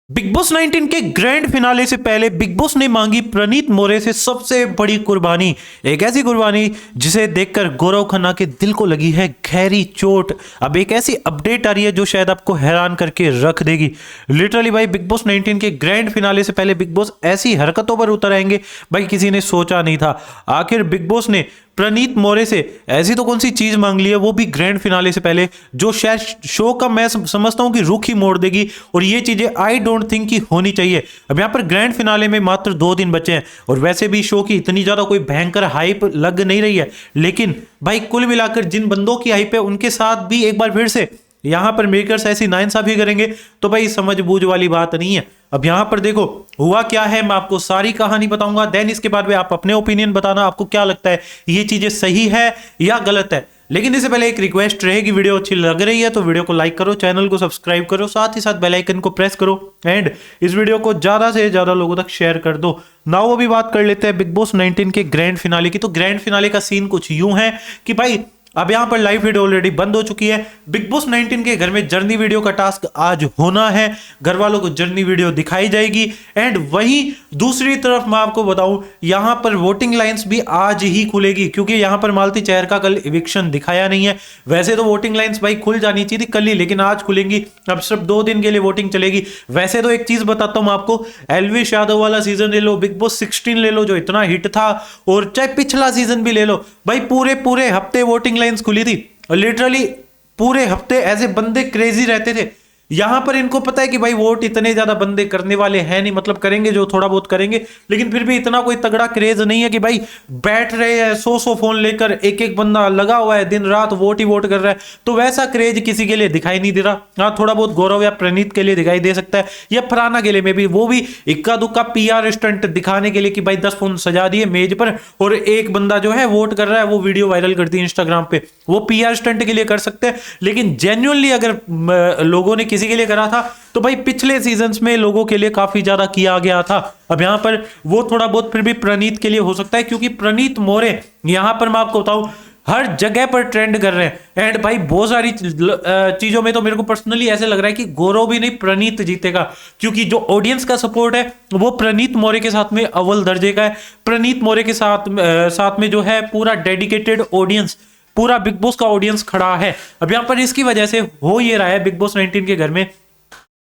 Big boss 19 के grand finale से पहले बिग बॉस ने मांगी प्रणीत मोरे से सबसे बड़ी कुर्बानी। एक ऐसी कुर्बानी जिसे देखकर गौरव खन्ना के दिल को लगी है गहरी चोट। अब एक ऐसी अपडेट आ रही है जो शायद आपको हैरान करके रख देगी। लिटरली भाई बिग बॉस 19 के ग्रैंड फिनाले से पहले बिग बॉस ऐसी हरकतों पर उतर आएंगे भाई किसी ने सोचा नहीं था। आखिर बिग बॉस ने प्रणीत मोरे से ऐसी तो कौन सी चीज मांग ली है, वो भी ग्रैंड फिनाले से पहले, जो शायद शो का मैं समझता हूं कि रुख ही मोड़ देगी। और ये चीजें आई डोंट थिंक कि होनी चाहिए। अब यहाँ पर ग्रैंड फिनाले में मात्र 2 दिन बचे हैं और वैसे भी शो की इतनी ज्यादा कोई भयंकर हाइप लग नहीं रही है, लेकिन भाई कुल मिलाकर जिन बंदों की हाइप है उनके साथ भी एक बार फिर से यहां पर मेकर्स ऐसी नाइंसाफी करेंगे तो भाई समझ बूझ वाली बात नहीं है। अब यहां पर देखो हुआ क्या है, मैं आपको सारी कहानी बताऊंगा, देन इसके बाद में आप अपने ओपिनियन बताना आपको क्या लगता है ये चीजें सही है या गलत है। लेकिन इससे पहले एक रिक्वेस्ट रहेगी, वीडियो अच्छी लग रही है तो वीडियो को लाइक करो, चैनल को सब्सक्राइब करो, साथ ही साथ बेल आइकन को प्रेस करो एंड इस वीडियो को ज्यादा से ज्यादा लोगों तक शेयर कर दो। नाउ अभी बात कर लेते हैं बिग बॉस 19 के ग्रैंड फिनाले की। तो ग्रैंड फिनाले का सीन कुछ यूं है कि भाई अब यहां पर लाइव वीडियो ऑलरेडी बंद हो चुकी है। बिग बॉस 19 के घर में जर्नी वीडियो का टास्क आज होना है, घर वालों को जर्नी वीडियो दिखाई जाएगी। एंड वहीं दूसरी तरफ मैं आपको बताऊं यहां पर वोटिंग लाइंस भी आज ही खुलेगी, क्योंकि यहां पर मालती चेहर का कल इविक्शन दिखाया नहीं है। वैसे तो वोटिंग लाइंस भाई खुल जानी चाहिए थी कल ही, लेकिन आज खुलेंगी। अब सिर्फ 2 दिन के लिए वोटिंग चलेगी। वैसे तो एक चीज बताता हूं आपको, एलविश यादव वाला सीजन ले लो, बिग बॉस 16 ले लो जो इतना हिट था, और चाहे पिछला सीजन भी ले लो, भाई पूरे पूरे हफ्ते वोटिंग लाइंस खुली थी। लिटरली पूरे हफ्ते ऐसे बंदे क्रेजी रहते थे। यहां पर इनको पता है कि भाई वोट इतने ज्यादा बंदे करने वाले हैं नहीं, मतलब करेंगे जो थोड़ा बहुत करेंगे, लेकिन फिर भी इतना कोई तगड़ा क्रेज नहीं है कि भाई बैठ रहे हैं 100 फोन लेकर, एक एक बंदा लगा हुआ है दिन रात वोट ही वोट कर रहा है। तो वैसा क्रेज किसी के लिए दिखाई नहीं दे रहा। हाँ थोड़ा बहुत गौरव या प्रणीत के लिए दिखाई दे सकता है, या फरहाना के लिए में भी, वो भी इक्का दुक्का पीआर स्टंट दिखाने के लिए कि भाई 10 फोन सजा दिए मेज पर और एक बंदा जो है वोट कर रहा है, वो वीडियो वायरल कर दी इंस्टाग्राम पे, वो पीआर स्टंट के लिए कर सकते हैं। लेकिन जेन्युइनली अगर लोगों ने किसी के लिए करा था तो भाई पिछले सीजन्स में लोगों के लिए काफी ज्यादा किया गया था। अब यहां पर वो थोड़ा बहुत फिर भी प्रणीत के लिए हो सकता है, क्योंकि प्रणीत मोरे यहां पर मैं आपको बताऊं हर जगह पर ट्रेंड कर रहे हैं। एंड भाई बहुत सारी चीजों में तो मेरे को पर्सनली ऐसे लग रहा है कि गौरव भी नहीं प्रणीत जीतेगा, क्योंकि जो ऑडियंस का सपोर्ट है वो प्रणीत मोरे के साथ में अव्वल दर्जे का है। प्रणीत मोरे के साथ में जो है पूरा डेडिकेटेड ऑडियंस, पूरा बिग बॉस का ऑडियंस खड़ा है। अब यहां पर इसकी वजह से हो ये रहा है बिग बॉस 19 के घर में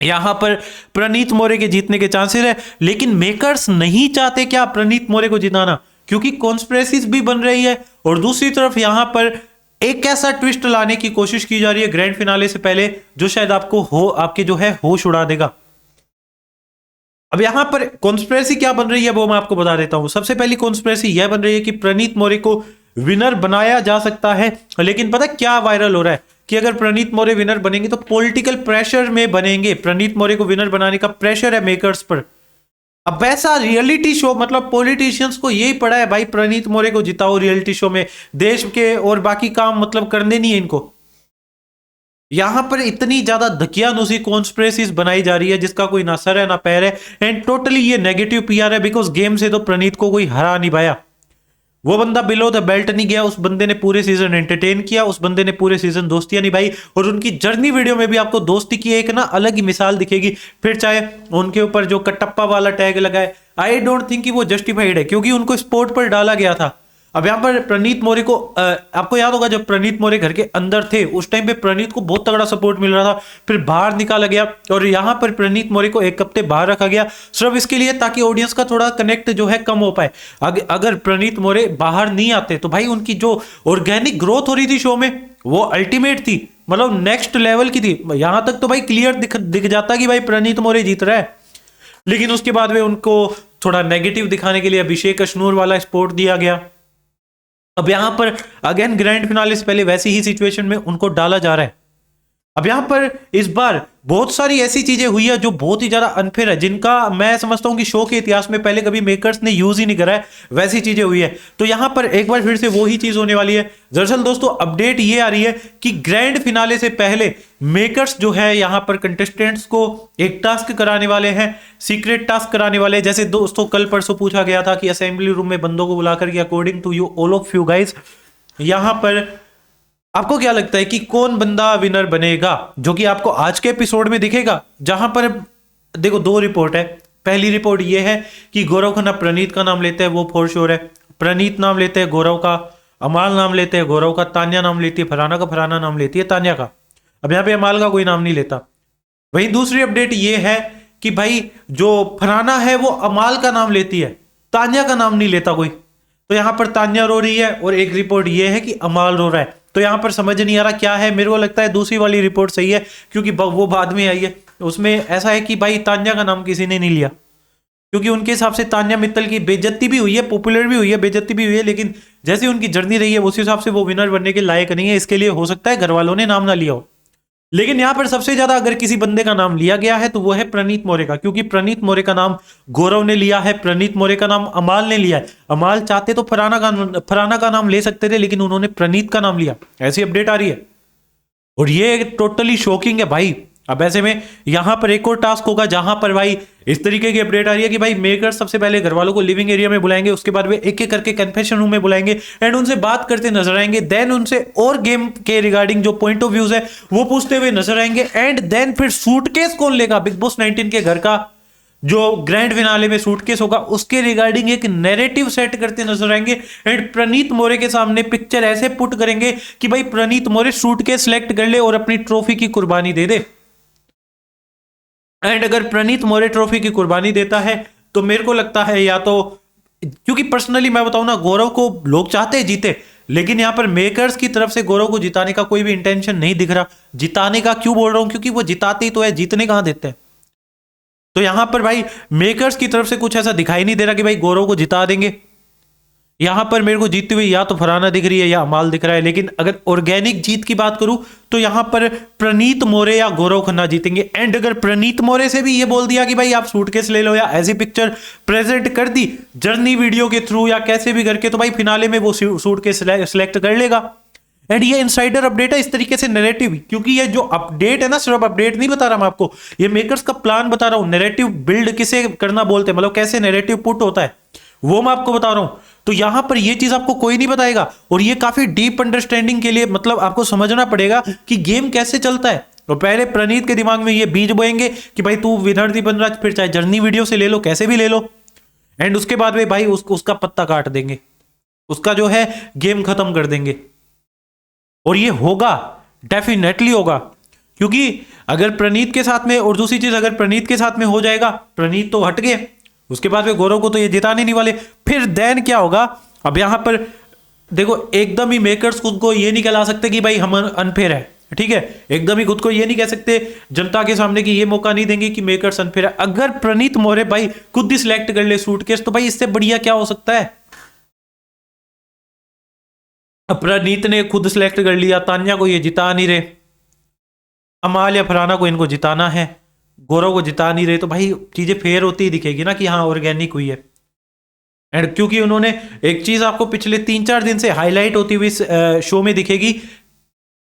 यहां पर प्रणीत मोरे के जीतने के चांसेस है, लेकिन मेकर्स नहीं चाहते क्या प्रणीत मोरे को जिताना, क्योंकि कॉन्स्पिरेसीज भी बन रही है। और दूसरी तरफ यहां पर एक ऐसा ट्विस्ट लाने की कोशिश की जा रही है ग्रैंड फिनाले से पहले जो शायद आपके जो है होश उड़ा देगा। अब यहां पर कॉन्स्पिरेसी क्या बन रही है वो मैं आपको बता देता हूं। सबसे पहली कॉन्स्पिरेसी यह बन रही है कि प्रणीत मोरे को विनर बनाया जा सकता है, लेकिन पता क्या वायरल हो रहा है कि अगर प्रणीत मोरे विनर बनेंगे तो पॉलिटिकल प्रेशर में बनेंगे। प्रणीत मोरे को विनर बनाने का प्रेशर है मेकर्स पर। अब वैसा रियलिटी शो, मतलब पॉलिटिशियंस को यही पड़ा है भाई प्रणीत मोरे को जिताओ रियलिटी शो में, देश के और बाकी काम मतलब करने नहीं है इनको। यहां पर इतनी ज्यादा धकियानुसी कॉन्स्पिरेसीज बनाई जा रही है जिसका कोई ना सर है ना पैर है, एंड टोटली ये नेगेटिव पीआर है, बिकॉज गेम से तो प्रणीत को कोई हरा नहीं पाया। वो बंदा बिलो द बेल्ट नहीं गया, उस बंदे ने पूरे सीजन एंटरटेन किया, उस बंदे ने पूरे सीजन दोस्तियां निभाई, और उनकी जर्नी वीडियो में भी आपको दोस्ती की एक ना अलग ही मिसाल दिखेगी। फिर चाहे उनके ऊपर जो कटप्पा वाला टैग लगाए, आई डोंट थिंक कि वो जस्टिफाइड है, क्योंकि उनको स्पोर्ट पर डाला गया था। अब यहां पर प्रणीत मोरे को आपको याद होगा जब प्रणीत मोरे घर के अंदर थे उस टाइम पे प्रणीत को बहुत तगड़ा सपोर्ट मिल रहा था, फिर बाहर निकाला गया और यहां पर प्रणीत मोरे को 1 हफ्ते बाहर रखा गया सिर्फ इसके लिए ताकि ऑडियंस का थोड़ा कनेक्ट जो है कम हो पाए। अगर प्रणीत मोरे बाहर नहीं आते तो भाई उनकी जो ऑर्गेनिक ग्रोथ हो रही थी शो में वो अल्टीमेट थी, मतलब नेक्स्ट लेवल की थी। यहां तक तो भाई क्लियर दिख जाता कि भाई प्रणीत मोरे जीत रहा है, लेकिन उसके बाद में उनको थोड़ा नेगेटिव दिखाने के लिए अभिषेक अश्नूर वाला स्पोर्ट दिया गया। अब यहां पर अगेन ग्रैंड फिनाले से पहले वैसी ही सिचुएशन में उनको डाला जा रहा है। अब यहां पर इस बार बहुत सारी ऐसी चीजें हुई है जो बहुत ही ज्यादा अनफेयर है, जिनका मैं समझता हूं कि शो के इतिहास में पहले कभी मेकर्स ने यूज ही नहीं करा है, वैसी चीजें हुई है। तो यहां पर एक बार फिर से वो ही चीज होने वाली है। दरअसल दोस्तों अपडेट ये आ रही है कि ग्रैंड फिनाले से पहले मेकर्स जो है यहां पर कंटेस्टेंट्स को एक टास्क कराने वाले हैं, सीक्रेट टास्क कराने वाले हैं। जैसे दोस्तों कल परसों पूछा गया था कि असेंबली रूम में बंदों को बुलाकर कि according to you all of you guys यहां पर आपको क्या लगता है कि कौन बंदा विनर बनेगा, जो कि आपको आज के एपिसोड में दिखेगा, जहां पर देखो दो रिपोर्ट है। पहली रिपोर्ट ये है कि गौरव खन्ना प्रणीत का नाम लेते हैं, वो फॉर श्योर है। प्रणीत नाम लेते हैं गौरव का, अमाल नाम लेते हैं गौरव का, तान्या नाम लेती है फरहाना का, फरहाना नाम लेती है तान्या का। अब यहाँ पे अमाल का कोई नाम नहीं लेता। वहीं दूसरी अपडेट ये है कि भाई जो फरहाना है वो अमाल का नाम लेती है, तान्या का नाम नहीं लेता कोई। तो यहां पर तान्या रो रही है और एक रिपोर्ट ये है कि अमाल रो रहा है। तो यहां पर समझ नहीं आ रहा क्या है। मेरे को लगता है दूसरी वाली रिपोर्ट सही है, क्योंकि वो बाद में आई है। उसमें ऐसा है कि भाई तान्या का नाम किसी ने नहीं लिया, क्योंकि उनके हिसाब से तान्या मित्तल की बेइज्जती भी हुई है, पॉपुलर भी हुई है, बेइज्जती भी हुई है, लेकिन जैसी उनकी जर्नी रही है उस हिसाब से वो विनर बनने के लायक नहीं है। इसके लिए हो सकता है घर वालों ने नाम ना लिया हो। लेकिन यहां पर सबसे ज्यादा अगर किसी बंदे का नाम लिया गया है तो वो है प्रणीत मोरे का, क्योंकि प्रणीत मोरे का नाम गौरव ने लिया है, प्रणीत मोरे का नाम अमाल ने लिया है। अमाल चाहते तो फरहाना का नाम ले सकते थे, लेकिन उन्होंने प्रणीत का नाम लिया। ऐसी अपडेट आ रही है और ये टोटली शॉकिंग है भाई। अब ऐसे में यहां पर एक और टास्क होगा जहां पर भाई इस तरीके की अपडेट आ रही है कि भाई मेकर सबसे पहले घर वालों को लिविंग एरिया में बुलाएंगे, उसके बाद वे एक एक करके कन्फेशन रूम में बुलाएंगे एंड उनसे बात करते नजर आएंगे। देन उनसे और गेम के रिगार्डिंग जो पॉइंट ऑफ व्यूज है वो पूछते हुए नजर आएंगे। एंड देन फिर सूटकेस कौन लेगा, बिग बॉस 19 के घर का जो ग्रैंड फिनाले में सूटकेस होगा उसके रिगार्डिंग एक नैरेटिव सेट करते नजर आएंगे। एंड प्रणीत मोरे के सामने पिक्चर ऐसे पुट करेंगे कि भाई प्रणीत मोरे सूटकेस सिलेक्ट कर ले और अपनी ट्रॉफी की कुर्बानी दे दे। एंड अगर प्रणीत मोरे ट्रॉफी की कुर्बानी देता है तो मेरे को लगता है, या तो क्योंकि पर्सनली मैं बताऊं ना, गौरव को लोग चाहते हैं जीते, लेकिन यहां पर मेकर्स की तरफ से गौरव को जिताने का कोई भी इंटेंशन नहीं दिख रहा। जिताने का क्यों बोल रहा हूं, क्योंकि वो जिताते ही तो है, जीतने कहां देते हैं। तो यहां पर भाई मेकर्स की तरफ से कुछ ऐसा दिखाई नहीं दे रहा कि भाई गौरव को जिता देंगे। यहां पर मेरे को जीतती हुई या तो फरहाना दिख रही है या अमाल दिख रहा है। लेकिन अगर ऑर्गेनिक जीत की बात करूं तो यहां पर प्रणीत मोरे या गौरव खन्ना जीतेंगे। एंड अगर प्रणीत मोरे से भी ये बोल दिया कि भाई आप सूटकेस ले लो या ऐसी पिक्चर प्रेजेंट कर दी जर्नी वीडियो के थ्रू या कैसे भी करके, तो भाई फिनाले में वो सूटकेस सिलेक्ट कर लेगा। एंड ये इनसाइडर अपडेट है इस तरीके से नैरेटिव, क्योंकि ये जो अपडेट है ना, सिर्फ अपडेट नहीं बता रहा मैं आपको, ये मेकर्स का प्लान बता रहा हूं। नैरेटिव बिल्ड किसे करना बोलते हैं, मतलब कैसे नैरेटिव पुट होता है वो मैं आपको बता रहा हूं। तो यहां पर ये चीज आपको कोई नहीं बताएगा और ये काफी डीप अंडरस्टैंडिंग के लिए, मतलब आपको समझना पड़ेगा कि गेम कैसे चलता है। तो पहले प्रणीत के दिमाग में ये बीज बोएंगे कि भाई तू विनर नहीं बन रहा, फिर चाहे जर्नी वीडियो से ले लो, कैसे भी ले लो। एंड उसके बाद में भाई उसका पत्ता काट देंगे, उसका जो है गेम खत्म कर देंगे। और ये होगा, डेफिनेटली होगा, क्योंकि अगर प्रणीत के साथ में, और दूसरी चीज अगर प्रणीत के साथ में हो जाएगा, प्रणीत तो हट गए, उसके बाद में गौरव को तो ये जिताने नहीं वाले, फिर देन क्या होगा। अब यहां पर देखो एकदम ही मेकर्स खुद को ये नहीं कहला सकते कि भाई हम अनफेयर है, ठीक है, एकदम ही खुद को ये नहीं कह सकते जनता के सामने कि ये मौका नहीं देंगे कि मेकर्स अनफेयर है। अगर प्रणीत मोरे भाई खुद ही सिलेक्ट कर ले सूटकेस, तो भाई इससे बढ़िया क्या हो सकता है। प्रणीत ने खुद सिलेक्ट कर लिया, तान्या को ये जिता नहीं रहे, अमाल या फरहाना को इनको जिताना है, गौरव को जिता नहीं रहे, तो भाई चीजें फेयर होती ही दिखेगी ना कि हाँ ऑर्गेनिक हुई है। एंड क्योंकि उन्होंने एक चीज आपको पिछले 3-4 दिन से हाईलाइट होती हुई शो में दिखेगी,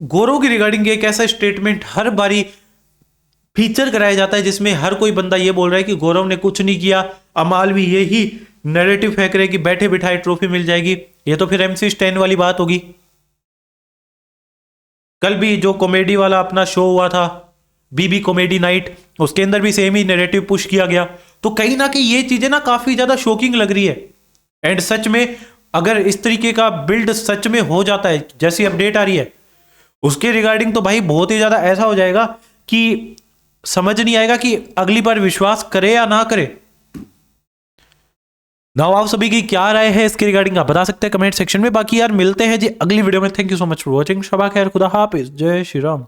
गौरव की रिगार्डिंग एक ऐसा स्टेटमेंट हर बारी फीचर कराया जाता है जिसमें हर कोई बंदा ये बोल रहा है कि गौरव ने कुछ नहीं किया। अमाल भी यही नैरेटिव फेंक रहे कि बैठे बिठाए ट्रॉफी मिल जाएगी। ये तो फिर MC स्टैन वाली बात होगी। कल भी जो कॉमेडी वाला अपना शो हुआ था, बीबी कॉमेडी नाइट, उसके अंदर भी सेम ही नैरेटिव पुश किया गया। तो कहीं ना कहीं ये चीजें ना काफी ज्यादा शॉकिंग लग रही है। एंड सच में अगर इस तरीके का बिल्ड सच में हो जाता है जैसी अपडेट आ रही है उसके रिगार्डिंग, तो भाई बहुत ही ज्यादा ऐसा हो जाएगा कि समझ नहीं आएगा कि अगली बार विश्वास करे या ना करे। नाउ आप सभी की क्या राय है इसके रिगार्डिंग आप बता सकते हैं कमेंट सेक्शन में। बाकी यार मिलते हैं जी अगली वीडियो में। Thank you so much for watching. शबा खैर, खुदा हाफिज, जय श्री राम।